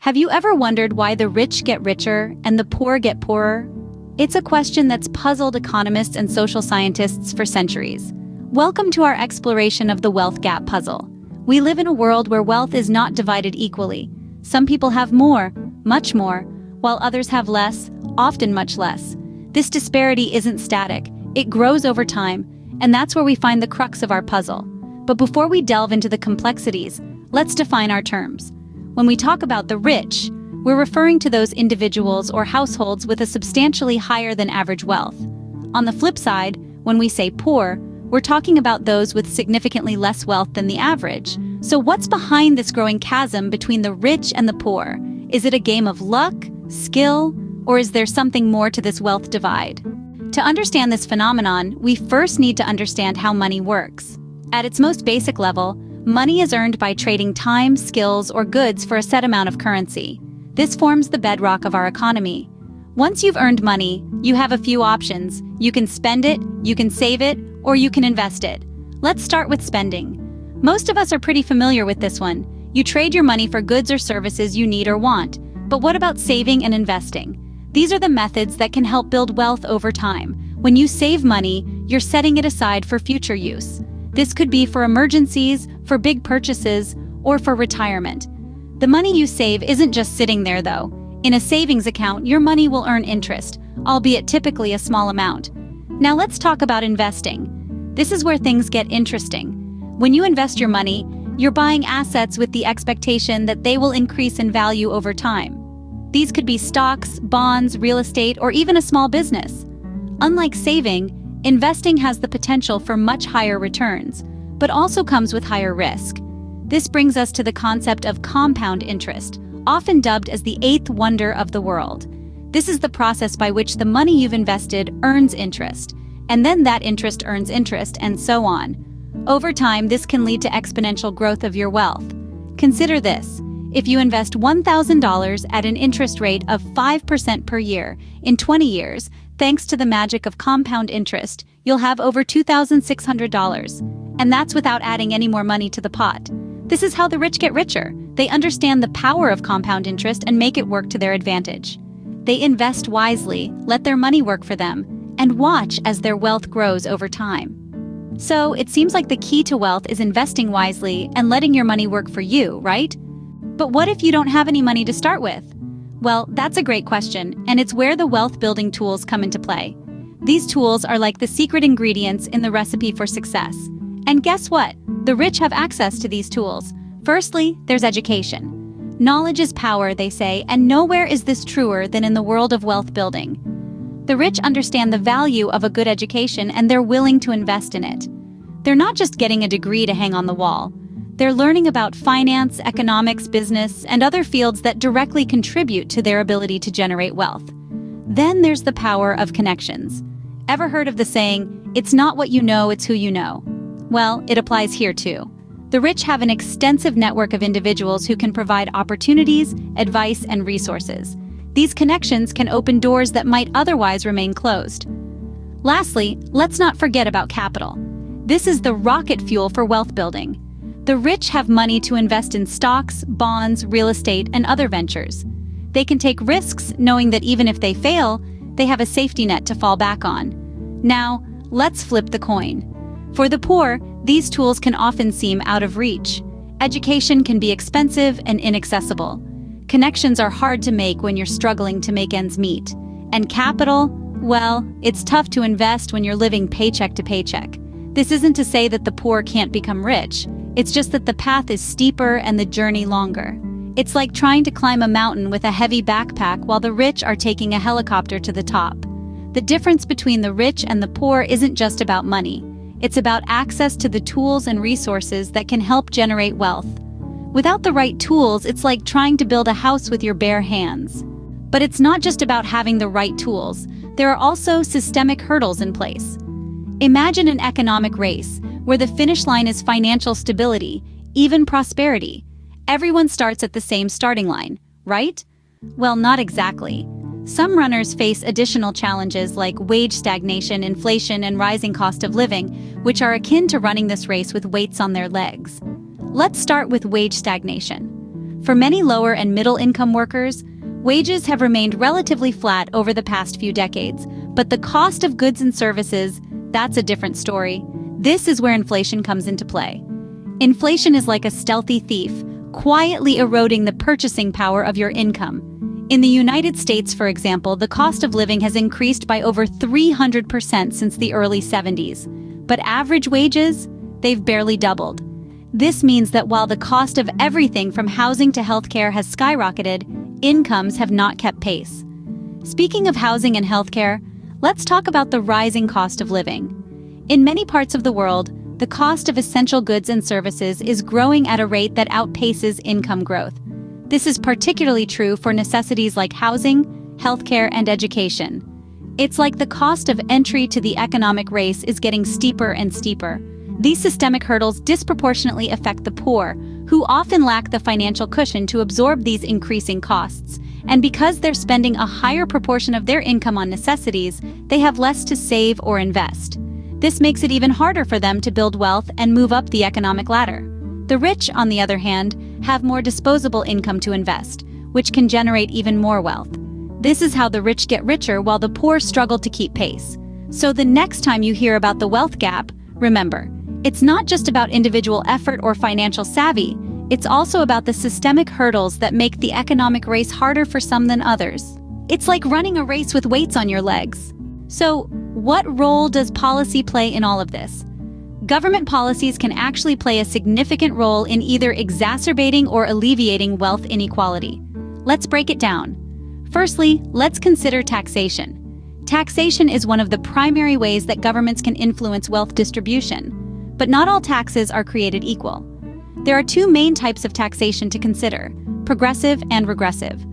Have you ever wondered why the rich get richer and the poor get poorer? It's a question that's puzzled economists and social scientists for centuries. Welcome to our exploration of the wealth gap puzzle. We live in a world where wealth is not divided equally. Some people have more, much more, while others have less, often much less. This disparity isn't static, it grows over time, and that's where we find the crux of our puzzle. But before we delve into the complexities, let's define our terms. When we talk about the rich, we're referring to those individuals or households with a substantially higher than average wealth. On the flip side, when we say poor, we're talking about those with significantly less wealth than the average. So what's behind this growing chasm between the rich and the poor? Is it a game of luck, skill, or is there something more to this wealth divide? To understand this phenomenon, we first need to understand how money works. At its most basic level, money is earned by trading time, skills, or goods for a set amount of currency. This forms the bedrock of our economy. Once you've earned money, you have a few options. You can spend it, you can save it, or you can invest it. Let's start with spending. Most of us are pretty familiar with this one. You trade your money for goods or services you need or want. But what about saving and investing? These are the methods that can help build wealth over time. When you save money, you're setting it aside for future use. This could be for emergencies, for big purchases, or for retirement. The money you save isn't just sitting there, though. In a savings account, your money will earn interest, albeit typically a small amount. Now let's talk about investing. This is where things get interesting. When you invest your money, you're buying assets with the expectation that they will increase in value over time. These could be stocks, bonds, real estate, or even a small business. Unlike saving, investing has the potential for much higher returns, but also comes with higher risk. This brings us to the concept of compound interest, often dubbed as the eighth wonder of the world. This is the process by which the money you've invested earns interest, and then that interest earns interest, and so on. Over time, this can lead to exponential growth of your wealth. Consider this. If you invest $1,000 at an interest rate of 5% per year, in 20 years, thanks to the magic of compound interest, you'll have over $2,600. And that's without adding any more money to the pot. This is how the rich get richer. They understand the power of compound interest and make it work to their advantage. They invest wisely, let their money work for them, and watch as their wealth grows over time. So, it seems like the key to wealth is investing wisely and letting your money work for you, right? But what if you don't have any money to start with? Well, that's a great question, and it's where the wealth-building tools come into play. These tools are like the secret ingredients in the recipe for success. And guess what? The rich have access to these tools. Firstly, there's education. Knowledge is power, they say, and nowhere is this truer than in the world of wealth building. The rich understand the value of a good education and they're willing to invest in it. They're not just getting a degree to hang on the wall. They're learning about finance, economics, business, and other fields that directly contribute to their ability to generate wealth. Then there's the power of connections. Ever heard of the saying, "It's not what you know, it's who you know"? Well, it applies here too. The rich have an extensive network of individuals who can provide opportunities, advice, and resources. These connections can open doors that might otherwise remain closed. Lastly, let's not forget about capital. This is the rocket fuel for wealth building. The rich have money to invest in stocks, bonds, real estate, and other ventures. They can take risks knowing that even if they fail, they have a safety net to fall back on. Now, let's flip the coin. For the poor, these tools can often seem out of reach. Education can be expensive and inaccessible. Connections are hard to make when you're struggling to make ends meet. And capital, well, it's tough to invest when you're living paycheck to paycheck. This isn't to say that the poor can't become rich. It's just that the path is steeper and the journey longer. It's like trying to climb a mountain with a heavy backpack while the rich are taking a helicopter to the top. The difference between the rich and the poor isn't just about money. It's about access to the tools and resources that can help generate wealth. Without the right tools, it's like trying to build a house with your bare hands. But it's not just about having the right tools. There are also systemic hurdles in place. Imagine an economic race where the finish line is financial stability, even prosperity. Everyone starts at the same starting line, right? Well, not exactly. Some runners face additional challenges like wage stagnation, inflation, and rising cost of living, which are akin to running this race with weights on their legs. Let's start with wage stagnation. For many lower and middle-income workers, wages have remained relatively flat over the past few decades, but the cost of goods and services, that's a different story. This is where inflation comes into play. Inflation is like a stealthy thief, quietly eroding the purchasing power of your income. In the United States, for example, the cost of living has increased by over 300% since the early 70s. But average wages, they've barely doubled. This means that while the cost of everything from housing to healthcare has skyrocketed, incomes have not kept pace. Speaking of housing and healthcare, let's talk about the rising cost of living. In many parts of the world, the cost of essential goods and services is growing at a rate that outpaces income growth. This is particularly true for necessities like housing, healthcare, and education. It's like the cost of entry to the economic race is getting steeper and steeper. These systemic hurdles disproportionately affect the poor, who often lack the financial cushion to absorb these increasing costs. And because they're spending a higher proportion of their income on necessities, they have less to save or invest. This makes it even harder for them to build wealth and move up the economic ladder. The rich, on the other hand, have more disposable income to invest, which can generate even more wealth. This is how the rich get richer while the poor struggle to keep pace. So the next time you hear about the wealth gap, remember, it's not just about individual effort or financial savvy, it's also about the systemic hurdles that make the economic race harder for some than others. It's like running a race with weights on your legs. So, what role does policy play in all of this? Government policies can actually play a significant role in either exacerbating or alleviating wealth inequality. Let's break it down. Firstly, let's consider taxation. Taxation is one of the primary ways that governments can influence wealth distribution. But not all taxes are created equal. There are two main types of taxation to consider: progressive and regressive.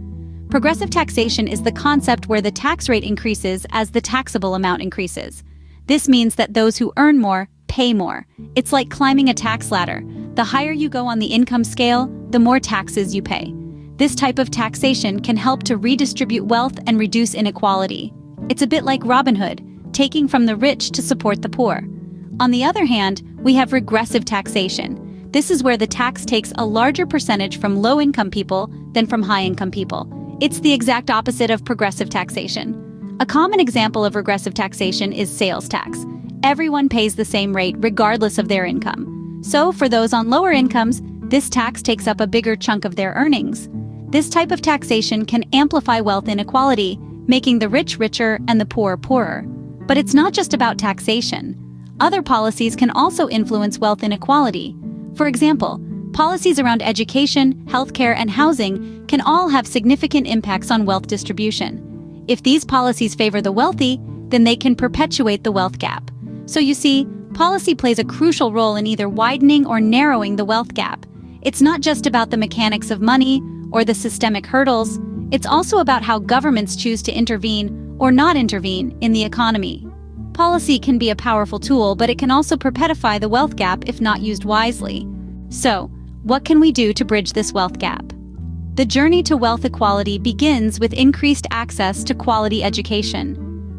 Progressive taxation is the concept where the tax rate increases as the taxable amount increases. This means that those who earn more pay more. It's like climbing a tax ladder. The higher you go on the income scale, the more taxes you pay. This type of taxation can help to redistribute wealth and reduce inequality. It's a bit like Robin Hood, taking from the rich to support the poor. On the other hand, we have regressive taxation. This is where the tax takes a larger percentage from low-income people than from high-income people. It's the exact opposite of progressive taxation. A common example of regressive taxation is sales tax. Everyone pays the same rate regardless of their income. So, for those on lower incomes, this tax takes up a bigger chunk of their earnings. This type of taxation can amplify wealth inequality, making the rich richer and the poor poorer. But it's not just about taxation. Other policies can also influence wealth inequality. For example, policies around education, healthcare, and housing can all have significant impacts on wealth distribution. If these policies favor the wealthy, then they can perpetuate the wealth gap. So you see, policy plays a crucial role in either widening or narrowing the wealth gap. It's not just about the mechanics of money or the systemic hurdles, it's also about how governments choose to intervene or not intervene in the economy. Policy can be a powerful tool, but it can also perpetuate the wealth gap if not used wisely. So, what can we do to bridge this wealth gap? The journey to wealth equality begins with increased access to quality education.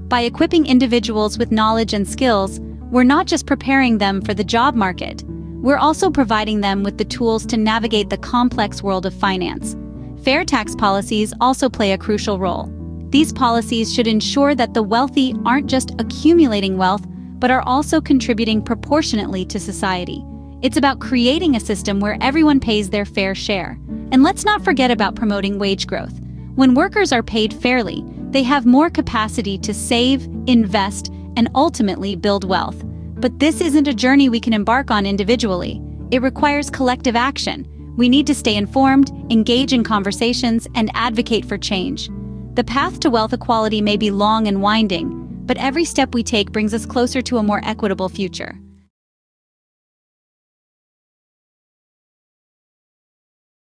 By equipping individuals with knowledge and skills, we're not just preparing them for the job market, we're also providing them with the tools to navigate the complex world of finance. Fair tax policies also play a crucial role. These policies should ensure that the wealthy aren't just accumulating wealth, but are also contributing proportionately to society. It's about creating a system where everyone pays their fair share. And let's not forget about promoting wage growth. When workers are paid fairly, they have more capacity to save, invest, and ultimately build wealth. But this isn't a journey we can embark on individually. It requires collective action. We need to stay informed, engage in conversations, and advocate for change. The path to wealth equality may be long and winding, but every step we take brings us closer to a more equitable future.